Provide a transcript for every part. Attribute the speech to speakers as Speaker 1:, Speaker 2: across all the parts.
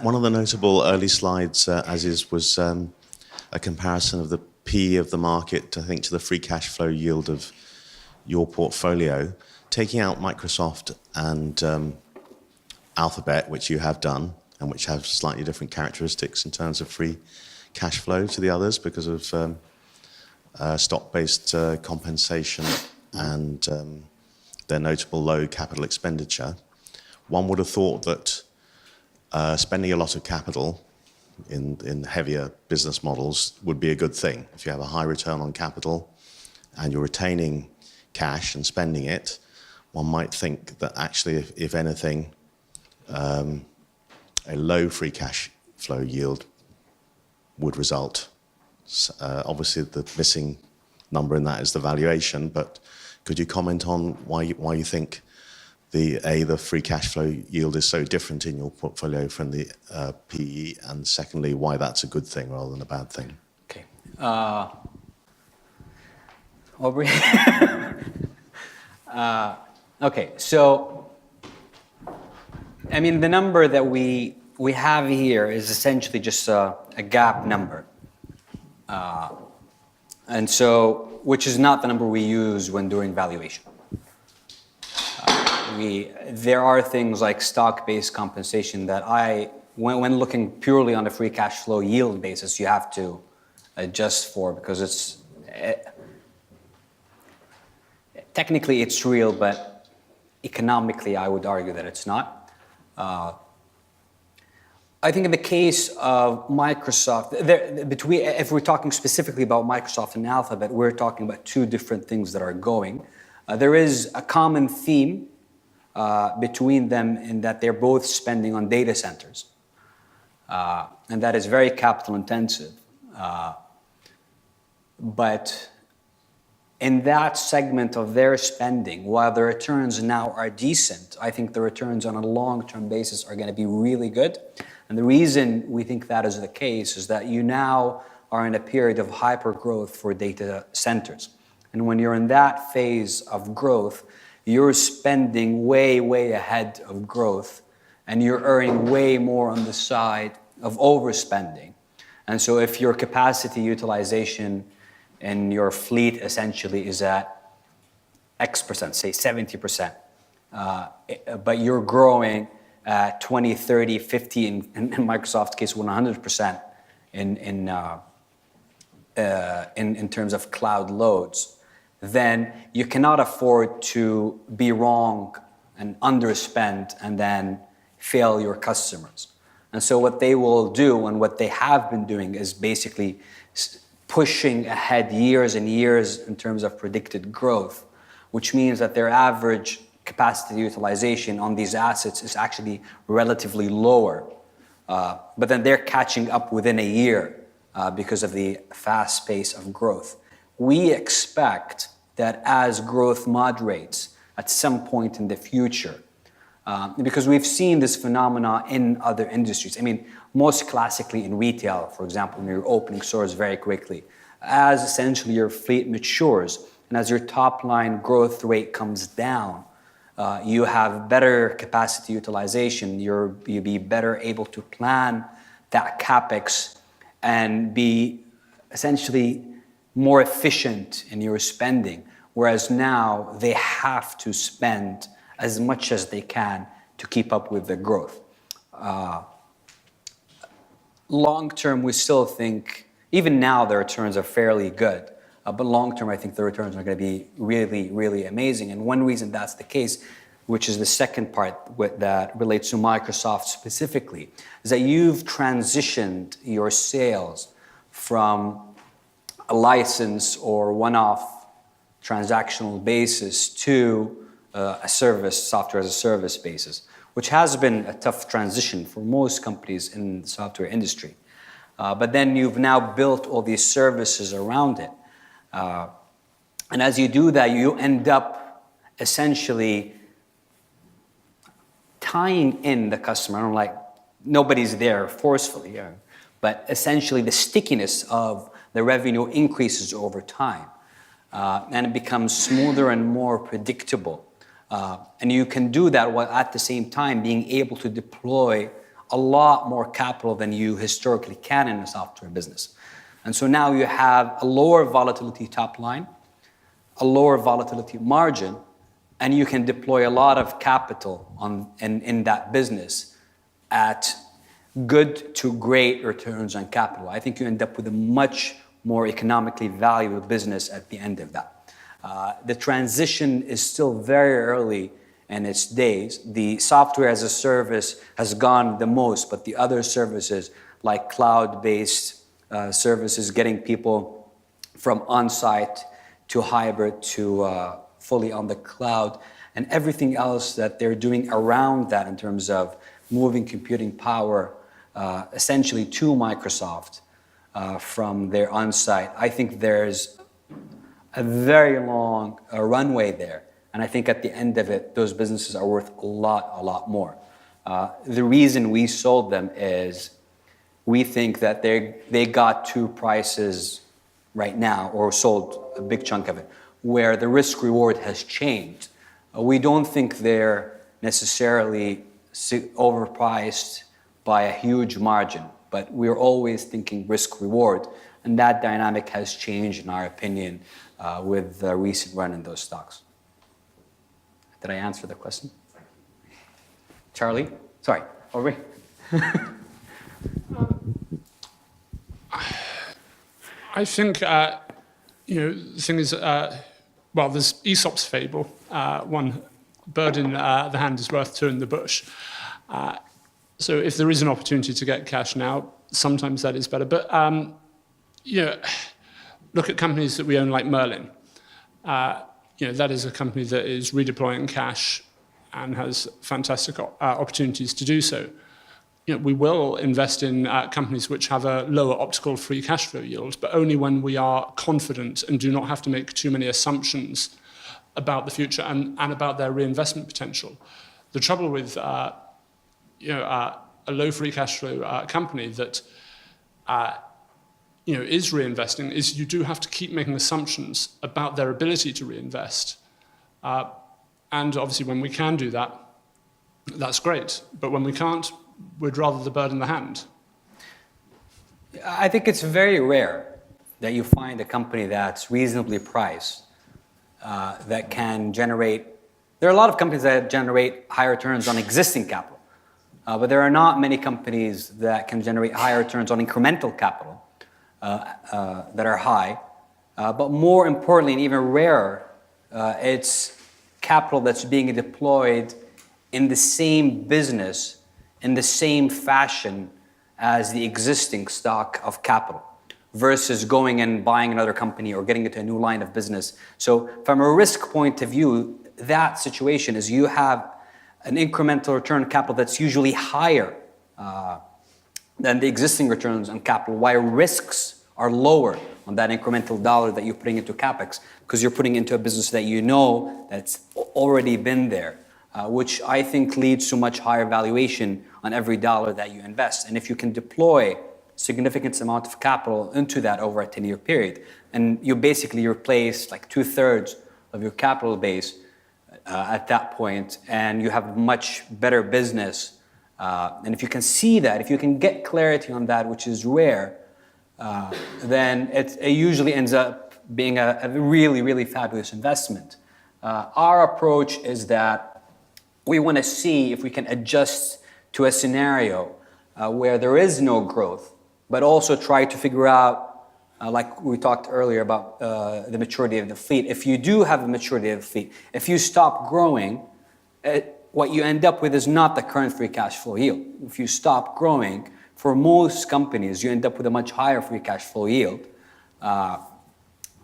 Speaker 1: One of the notable early slides, was a comparison of the P of the market, I think, to the free cash flow yield of your portfolio. Taking out Microsoft and Alphabet, which you have done, and which have slightly different characteristics in terms of free cash flow to the others because of stock-based compensation and their notable low capital expenditure. One would have thought that spending a lot of capital in heavier business models would be a good thing. If you have a high return on capital and you're retaining cash and spending it, one might think that actually, if anything, a low free cash flow yield would result. Obviously, the missing number in that is the valuation, but could you comment on why you think the free cash flow yield is so different in your portfolio from the PE, and secondly, why that's a good thing rather than a bad thing?
Speaker 2: Okay. Aubrey? Okay, so, I mean, the number that we have here is essentially just a gap number. And so, which is not the number we use when doing valuation. There are things like stock-based compensation that when looking purely on a free cash flow yield basis, you have to adjust for because technically it's real, but economically I would argue that it's not. I think in the case of Microsoft, if we're talking specifically about Microsoft and Alphabet, we're talking about two different things that are going. There is a common theme between them in that they're both spending on data centers. And that is very capital intensive. But in that segment of their spending, while the returns now are decent, I think the returns on a long-term basis are going to be really good. And the reason we think that is the case is that you now are in a period of hyper growth for data centers. And when you're in that phase of growth, you're spending way, way ahead of growth, and you're earning way more on the side of overspending. And so if your capacity utilization in your fleet essentially is at X percent, say 70%, but you're growing at 20, 30, 50, in Microsoft's case, 100% in terms of cloud loads, then you cannot afford to be wrong and underspend and then fail your customers. And so what they will do and what they have been doing is basically pushing ahead years and years in terms of predicted growth, which means that their average capacity utilization on these assets is actually relatively lower. But then they're catching up within a year because of the fast pace of growth. We expect that as growth moderates at some point in the future, because we've seen this phenomena in other industries. I mean, most classically in retail, for example, when you're opening stores very quickly, as essentially your fleet matures and as your top line growth rate comes down, you have better capacity utilization, you'll be better able to plan that CapEx and be essentially more efficient in your spending, whereas now they have to spend as much as they can to keep up with the growth. Long term, we still think, even now the returns are fairly good, but long term I think the returns are going to be really, really amazing. And one reason that's the case, which is the second part that relates to Microsoft specifically, is that you've transitioned your sales from a license or one-off transactional basis to a service, software as a service basis, which has been a tough transition for most companies in the software industry. But then you've now built all these services around it. And as you do that, you end up essentially tying in the customer. I'm like, nobody's there forcefully, but essentially the stickiness of the revenue increases over time. And it becomes smoother and more predictable. And you can do that while at the same time being able to deploy a lot more capital than you historically can in a software business. And so now you have a lower volatility top line, a lower volatility margin, and you can deploy a lot of capital in that business at good to great returns on capital. I think you end up with a much more economically valuable business at the end of that. The transition is still very early in its days. The software as a service has gone the most, but the other services like cloud-based services, getting people from on-site to hybrid to fully on the cloud, and everything else that they're doing around that in terms of moving computing power essentially to Microsoft from their on-site. I think there's a very long runway there. And I think at the end of it, those businesses are worth a lot more. The reason we sold them is we think that they got two prices right now, or sold a big chunk of it, where the risk reward has changed. We don't think they're necessarily overpriced by a huge margin, but we're always thinking risk reward. And that dynamic has changed, in our opinion, with the recent run in those stocks. Did I answer the question? Charlie? Sorry, over here.
Speaker 3: I think, the thing is, there's Aesop's fable. One bird in the hand is worth two in the bush. So if there is an opportunity to get cash now, sometimes that is better. But, look at companies that we own like Merlin. That is a company that is redeploying cash and has fantastic opportunities to do so. We will invest in companies which have a lower optical free cash flow yield, but only when we are confident and do not have to make too many assumptions about the future and about their reinvestment potential. The trouble with a low free cash flow company that is reinvesting is you do have to keep making assumptions about their ability to reinvest. And obviously when we can do that, that's great. But when we can't, we'd rather the bird in the hand.
Speaker 2: I think it's very rare that you find a company that's reasonably priced that can generate. There are a lot of companies that generate high returns on existing capital, but there are not many companies that can generate high returns on incremental capital that are high. But more importantly, and even rarer, it's capital that's being deployed in the same business, in the same fashion as the existing stock of capital, versus going and buying another company or getting into a new line of business. So from a risk point of view, that situation is you have an incremental return on capital that's usually higher than the existing returns on capital, while risks are lower on that incremental dollar that you're putting into CapEx, because you're putting into a business that you know that's already been there, which I think leads to much higher valuation on every dollar that you invest. And if you can deploy significant amount of capital into that over a 10-year period, and you basically replace like 2/3 of your capital base at that point, and you have much better business, and if you can see that, if you can get clarity on that, which is rare, then it usually ends up being a really, really fabulous investment. Our approach is that we want to see if we can adjust to a scenario where there is no growth, but also try to figure out, like we talked earlier about the maturity of the fleet. If you do have a maturity of the fleet, if you stop growing, what you end up with is not the current free cash flow yield. If you stop growing, for most companies, you end up with a much higher free cash flow yield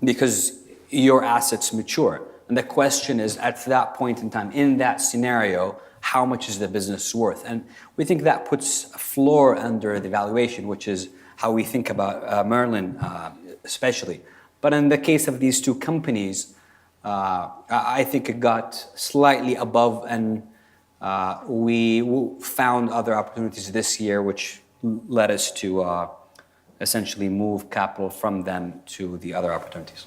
Speaker 2: because your assets mature. And the question is, at that point in time, in that scenario, how much is the business worth? And we think that puts a floor under the valuation, which is how we think about Merlin especially. But in the case of these two companies, I think it got slightly above, and we found other opportunities this year, which led us to essentially move capital from them to the other opportunities.